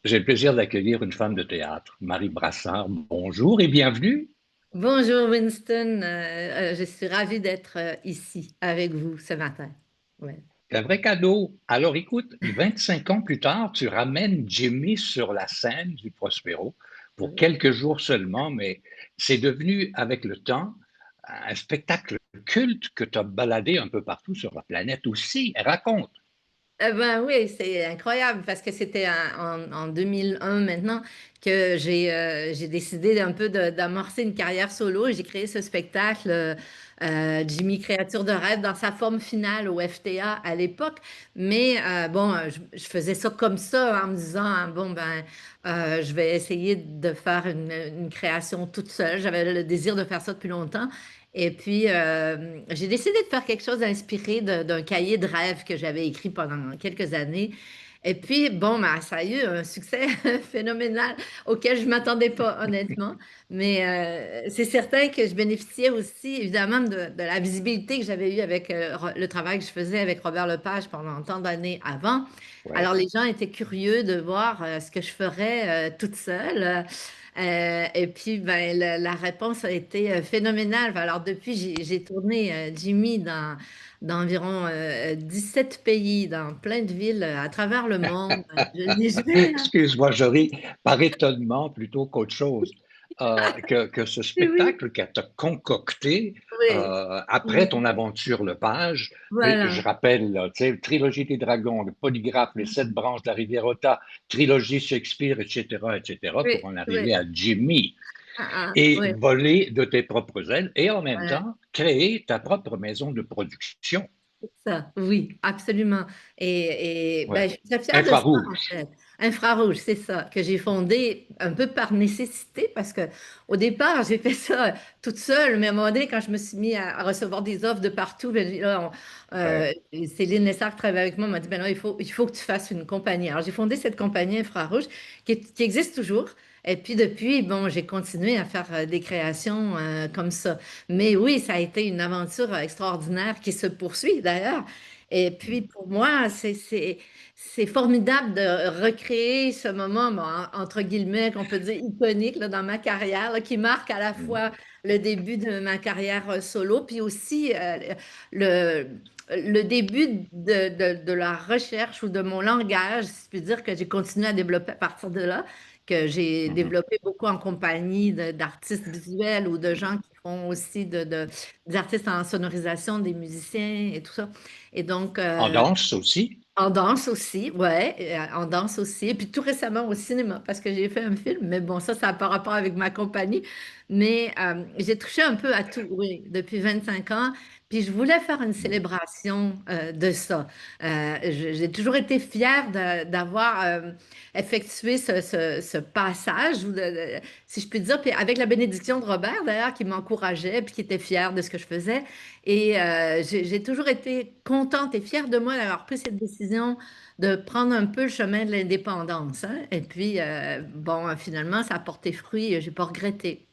J'ai le plaisir d'accueillir une femme de théâtre, Marie Brassard. Bonjour et bienvenue. Bonjour Winston. Je suis ravie d'être ici avec vous ce matin. Ouais. Un vrai cadeau. Alors écoute, 25 ans plus tard, tu ramènes Jimmy sur la scène du Prospero pour Oui. quelques jours seulement, mais c'est devenu avec le temps un spectacle culte que tu as baladé un peu partout sur la planète aussi. Raconte. Eh ben oui, c'est incroyable parce que c'était en 2001 maintenant que j'ai décidé un peu d'amorcer une carrière solo. J'ai créé ce spectacle Jimmy Créature de rêve dans sa forme finale au FTA à l'époque. Mais bon, je faisais ça comme ça en me disant, hein, bon ben, je vais essayer de faire une création toute seule. J'avais le désir de faire ça depuis longtemps. Et puis, j'ai décidé de faire quelque chose inspiré d'un cahier de rêve que j'avais écrit pendant quelques années. Et puis, bon, ben, ça a eu un succès phénoménal auquel je ne m'attendais pas, honnêtement. Mais c'est certain que je bénéficiais aussi, évidemment, de la visibilité que j'avais eue avec le travail que je faisais avec Robert Lepage pendant tant d'années avant. Ouais. Alors, les gens étaient curieux de voir ce que je ferais toute seule. Et puis, ben, la réponse a été phénoménale. Alors, depuis, j'ai tourné Jimmy dans environ 17 pays, dans plein de villes à travers le monde. Je l'ai joué. Excuse-moi, je ris par étonnement plutôt qu'autre chose. Que ce Oui, spectacle que tu as concocté oui, après ton oui. aventure Lepage, je Voilà. rappelle, là, tu sais, Trilogie des Dragons, le Polygraphe, les sept branches de la Riviera, Trilogie Shakespeare, etc., pour Oui, en arriver oui. à Jimmy, et Oui, voler de tes propres ailes, et en même voilà. temps, créer ta propre maison de production. Ça, oui, absolument. Ben, Ouais. je suis très fière de ça, en Infrarouge. fait. Infrarouge, c'est ça, que j'ai fondé un peu par nécessité, parce que au départ, j'ai fait ça toute seule, mais à un moment donné, quand je me suis mis à recevoir des offres de partout, ben, là, Ouais. Céline Lessard qui travaille avec moi m'a dit, ben là, il faut que tu fasses une compagnie. Alors, j'ai fondé cette compagnie Infrarouge qui existe toujours. Et puis depuis, bon, j'ai continué à faire des créations comme ça. Mais oui, ça a été une aventure extraordinaire qui se poursuit d'ailleurs. Et puis pour moi, c'est formidable de recréer ce moment, bon, entre guillemets, qu'on peut dire iconique là, dans ma carrière, là, qui marque à la Mm. fois le début de ma carrière solo, puis aussi le, le début de la recherche ou de mon langage, si je puis dire, que j'ai continué à développer à partir de là, que j'ai Mhm. développé beaucoup en compagnie d'artistes visuels ou de gens qui font aussi des artistes en sonorisation, des musiciens et tout ça. Et donc, En danse aussi. en danse aussi, ouais, en danse aussi. Et puis tout récemment au cinéma, parce que j'ai fait un film, mais bon, ça n'a pas rapport avec ma compagnie. Mais j'ai touché un peu à tout, oui, depuis 25 ans. Puis je voulais faire une Mm. célébration de ça. J'ai toujours été fière d'avoir effectué ce passage, si je puis dire, puis avec la bénédiction de Robert, d'ailleurs, qui m'encourageait, puis qui était fier de ce que je faisais. Et j'ai toujours été contente et fière de moi d'avoir pris cette décision de prendre un peu le chemin de l'indépendance, hein. Et puis, bon, finalement, ça a porté fruit et j'ai pas regretté.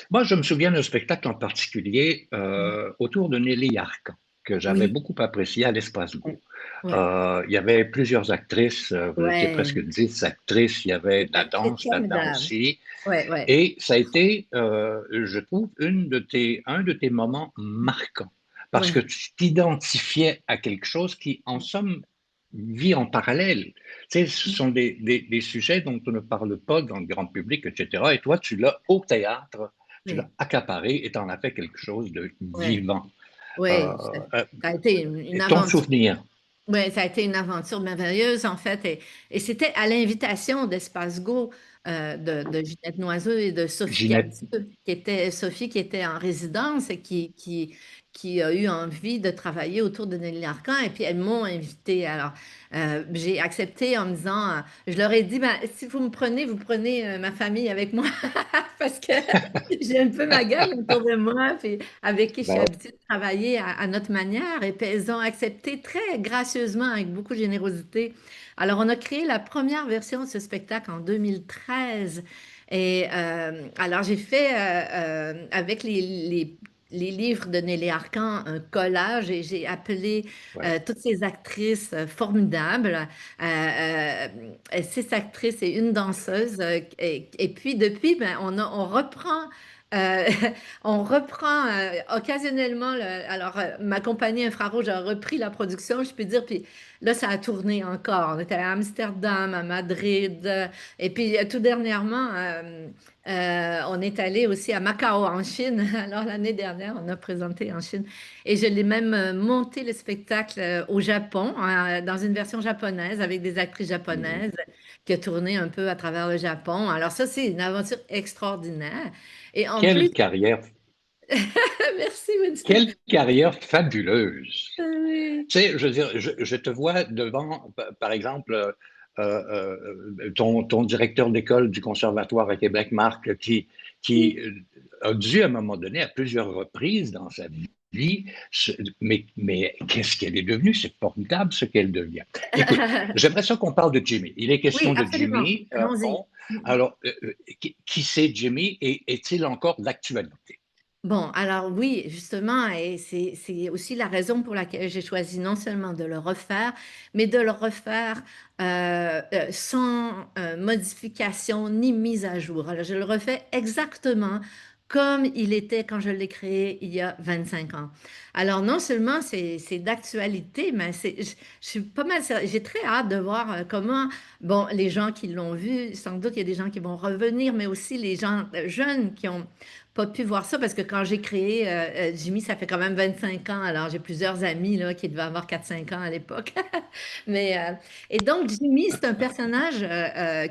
Moi, je me souviens d'un spectacle en particulier Mm. autour de Nelly Arcan, que j'avais Oui, beaucoup apprécié à l'Espace Go. ouais, Il y avait plusieurs actrices, vous étiez presque ouais. 10 actrices, il y avait de la C'est danse là-dedans formidable. aussi. Ouais, ouais, Et ça a été, je trouve, un de tes moments marquants, parce que ouais. tu t'identifiais à quelque chose qui, en somme, vit en parallèle. Tu sais, ce sont des sujets dont on ne parle pas dans le grand public, etc. Et toi, tu l'as au théâtre, tu l'as Ouais, accaparé et tu en as fait quelque chose de ouais, vivant. Euh, ouais. euh, Ça a été une et ton aventure. souvenir, Oui, ça a été une aventure merveilleuse, en fait. Et c'était à l'invitation d'Espace Go, de Ginette Noiseux et de Sophie Ginette, Cadieux, Sophie qui était en résidence et qui a eu envie de travailler autour de Nelly Arcan. Et puis, elles m'ont invitée. Alors, j'ai accepté en me disant, je leur ai dit, ben, si vous prenez ma famille avec moi, parce que j'ai un peu ma gang autour de moi, puis avec qui je suis ben, habituée de travailler à notre manière. Et puis elles ont accepté très gracieusement, avec beaucoup de générosité. Alors, on a créé la première version de ce spectacle en 2013. Et alors, j'ai fait avec les livres de Nelly Arcan un collage et j'ai appelé Ouais. toutes ces actrices formidables, 6 actrices et une danseuse. Et puis depuis, ben, on reprend. euh, on reprend occasionnellement, alors ma compagnie Infrarouge a repris la production, je peux dire, puis là ça a tourné encore. On était à Amsterdam, à Madrid, et puis tout dernièrement, on est allé aussi à Macao en Chine. Alors l'année dernière, on a présenté en Chine et je l'ai même monté le spectacle au Japon, dans une version japonaise avec des actrices Mhm. japonaises qui a tourné un peu à travers le Japon. Alors ça, c'est une aventure extraordinaire. Et en plus, Quelle carrière, merci Winston. quelle carrière fabuleuse. Oui. Tu sais, je veux dire, je te vois devant, par exemple, ton directeur d'école du Conservatoire à Québec, Marc, qui a dû à un moment donné, à plusieurs reprises dans sa vie, mais qu'est-ce qu'elle est devenue? C'est formidable ce qu'elle devient. Écoute, j'aimerais ça qu'on parle de Jimmy. Il est Oui, question de absolument. Jimmy. Allons-y. Bon, alors, qui c'est Jimmy et est-il encore d'actualité? Bon, alors oui, justement, et c'est aussi la raison pour laquelle j'ai choisi non seulement de le refaire, mais de le refaire sans modification ni mise à jour. Alors, je le refais exactement comme il était quand je l'ai créé il y a 25 ans. Alors, non seulement c'est d'actualité, mais je suis pas mal, j'ai très hâte de voir comment, bon, les gens qui l'ont vu, sans doute il y a des gens qui vont revenir, mais aussi les gens jeunes qui ont pas pu voir ça parce que quand j'ai créé Jimmy, ça fait quand même 25 ans. Alors, j'ai plusieurs amis là, qui devaient avoir 4 5 ans à l'époque. Mais, et donc, Jimmy, c'est un personnage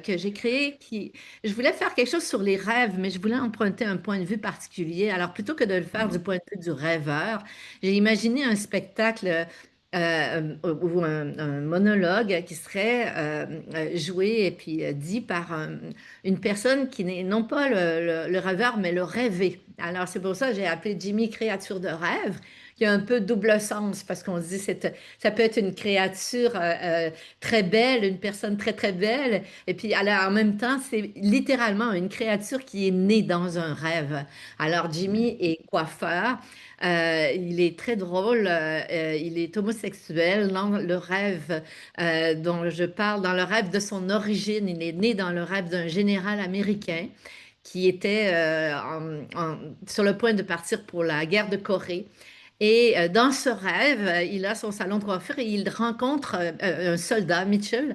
que j'ai créé qui. Je voulais faire quelque chose sur les rêves, mais je voulais emprunter un point de vue particulier. Alors, plutôt que de le faire du Mhm. point de vue du rêveur, j'ai imaginé un spectacle. Ou un monologue qui serait joué et puis dit par une personne qui n'est non pas le rêveur, mais le rêvé. Alors, c'est pour ça que j'ai appelé Jimmy créature de rêve, qui a un peu double sens, parce qu'on se dit ça peut être une créature très belle, une personne très, très belle, et puis alors, en même temps, c'est littéralement une créature qui est née dans un rêve. Alors, Jimmy est coiffeur. Il est très drôle, il est homosexuel dans le rêve dont je parle, dans le rêve de son origine. Il est né dans le rêve d'un général américain qui était sur le point de partir pour la guerre de Corée. Et dans ce rêve, il a son salon de coiffure et il rencontre un soldat, Mitchell,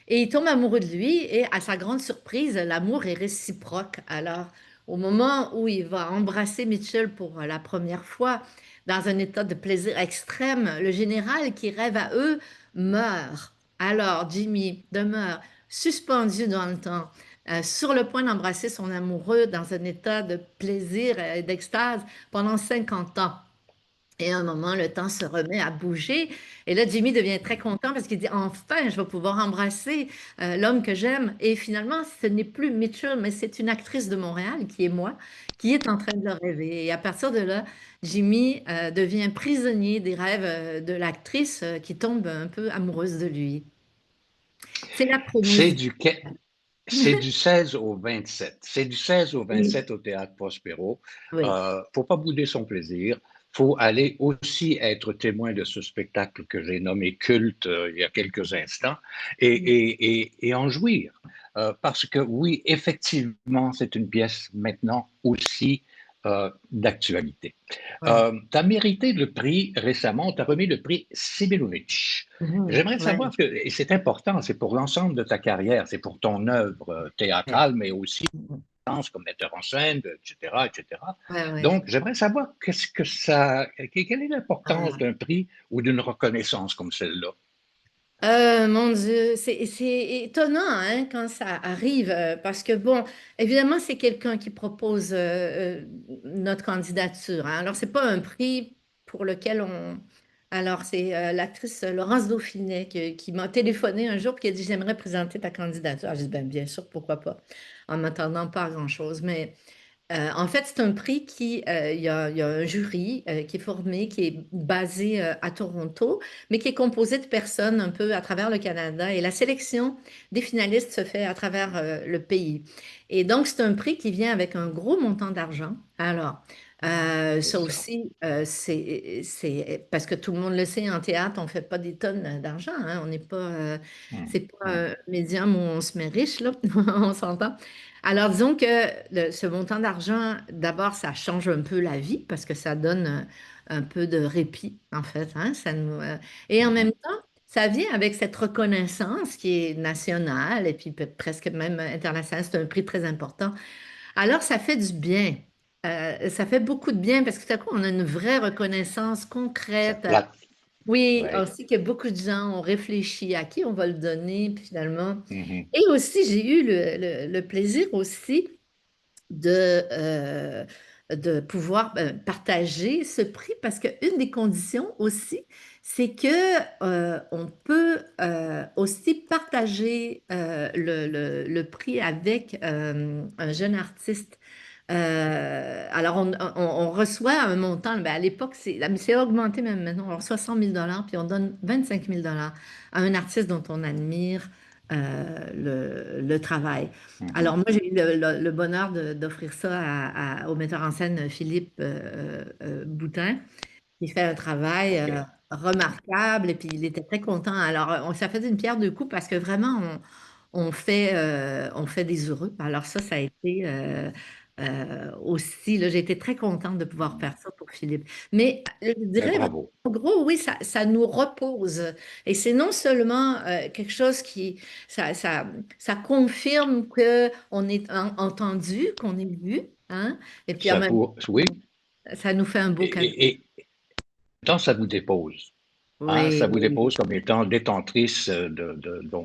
et il tombe amoureux de lui. Et à sa grande surprise, l'amour est réciproque. Alors, au moment où il va embrasser Mitchell pour la première fois, dans un état de plaisir extrême, le général qui rêve à eux meurt. Alors, Jimmy demeure suspendu dans le temps, sur le point d'embrasser son amoureux dans un état de plaisir et d'extase pendant 50 ans. Et à un moment, le temps se remet à bouger. Et là, Jimmy devient très content parce qu'il dit, enfin, je vais pouvoir embrasser l'homme que j'aime. Et finalement, ce n'est plus Mitchell, mais c'est une actrice de Montréal, qui est moi, qui est en train de le rêver. Et à partir de là, Jimmy devient prisonnier des rêves de l'actrice qui tombe un peu amoureuse de lui. C'est la C'est prémisse. du, C'est du 16 au 27. C'est du 16 au Oui, 27 au Théâtre Prospero. oui. Faut pas bouder son plaisir. Faut aller aussi être témoin de ce spectacle que j'ai nommé culte il y a quelques instants et en jouir. Parce que oui, effectivement, c'est une pièce maintenant aussi d'actualité. Ouais. Tu as mérité le prix récemment, tu as remis le prix Similovitch. Mhm. J'aimerais Ouais. savoir, et c'est important, c'est pour l'ensemble de ta carrière, c'est pour ton œuvre Ouais. théâtrale, mais aussi comme metteur en scène, etc., etc. Ouais, ouais. Donc, j'aimerais savoir quelle est l'importance Ah. d'un prix ou d'une reconnaissance comme celle-là? Mon Dieu, c'est étonnant hein, quand ça arrive, parce que bon, évidemment, c'est quelqu'un qui propose notre candidature. Hein. Alors, c'est pas un prix pour lequel on. Alors, c'est l'actrice Laurence Dauphinet qui m'a téléphoné un jour et qui a dit, j'aimerais présenter ta candidature. J'ai dit, ben, bien sûr, pourquoi pas, en m'attendant pas à grand-chose. Mais en fait, c'est un prix il y a un jury qui est formé, qui est basé à Toronto, mais qui est composé de personnes un peu à travers le Canada. Et la sélection des finalistes se fait à travers le pays. Et donc, c'est un prix qui vient avec un gros montant d'argent. Alors, C'est Ça ça. aussi, c'est parce que tout le monde le sait, en théâtre, on ne fait pas des tonnes d'argent, hein. On n'est pas, Hum, c'est pas hum, un médium où on se met riche, là, on s'entend. Alors, disons que ce montant d'argent, d'abord, ça change un peu la vie parce que ça donne un peu de répit, en fait, hein. Et en même mhm, temps, ça vient avec cette reconnaissance qui est nationale et puis presque même internationale. C'est un prix très important. Alors, ça fait du bien. Ça fait beaucoup de bien parce que tout à coup, on a une vraie reconnaissance ça concrète. plate. Oui, on Ouais. sait que beaucoup de gens ont réfléchi à qui on va le donner, puis finalement. Mhm. Et aussi, j'ai eu le plaisir aussi de pouvoir partager ce prix parce qu'une des conditions aussi, c'est que on peut aussi partager le prix avec un jeune artiste. Alors, on reçoit un montant, ben, à l'époque, c'est augmenté même maintenant, on reçoit 100 000 puis on donne 25 000 à un artiste dont on admire le travail. Alors, Mhm. moi, j'ai eu le bonheur d'offrir ça au metteur en scène Philippe Boutin, qui fait un travail OK. remarquable et puis il était très content. Alors, ça fait une pierre deux coups parce que vraiment, on fait des heureux. Alors, ça a été aussi, là, j'ai été très contente de pouvoir Mhm. faire ça pour Philippe. Mais je Ben, dirais, bravo. en gros, oui, ça nous repose. Et c'est non seulement quelque chose ça confirme qu'on est entendu, qu'on est vu, hein, et puis en même Oui, temps, ça nous fait un beau cadeau. et temps, ça vous dépose. Hein, Oui, ça vous oui, dépose comme étant détentrice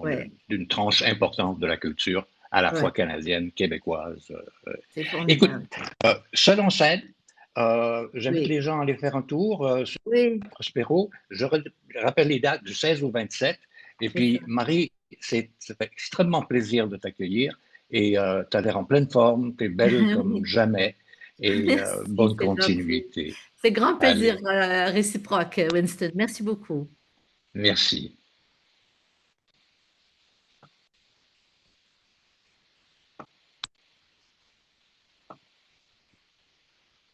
oui, d'une tranche importante de la culture, à la oui, fois canadienne, québécoise. c'est Écoute, formidable. seul en scène, j'invite Oui, les gens à aller faire un tour sur oui, Prospero. Je rappelle les dates du 16 au 27. Et c'est ça. puis, Marie, ça fait extrêmement plaisir de t'accueillir. Et tu as l'air en pleine forme, tu es belle comme Oui. jamais. Et Merci, bonne c'est gentil. continuité. C'est grand plaisir Allez, réciproque, Winston. Merci beaucoup. merci.